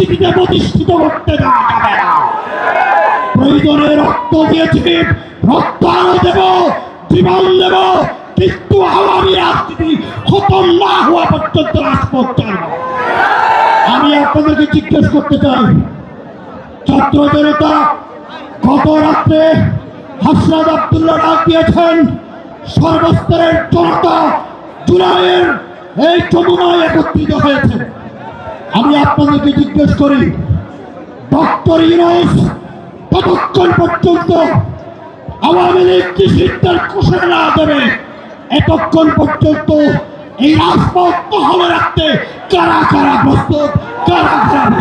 রাজনীতিতে প্রতিষ্ঠিত করতে দেওয়া যাবে না। প্রয়োজনে রক্ত দিয়েছি, রক্ত আরো দেব, জীবন দেব, কিন্তু আওয়ামী রাজনীতি খতম না হওয়া পর্যন্ত রাজপথ চাইব। আমি আপনাদেরকে জিজ্ঞেস করতে চাই, ছাত্র জনতা গত রাত্রে হাসনাত আব্দুল্লাহ ডাক দিয়েছেন, সর্বস্তরের জনতা জুলাইয়ের এই যমুনায় একত্রিত হয়েছে। আমি আপনাদেরকে জিজ্ঞেস করি, ডক্টর ইউনূস ততক্ষণ পর্যন্ত আওয়ামী লীগ নিষিদ্ধের ঘোষণা না দেবে, এতক্ষণ পর্যন্ত এই রাজপথ দখলে রাখতে কারা কারা প্রস্তুত, কারা কারা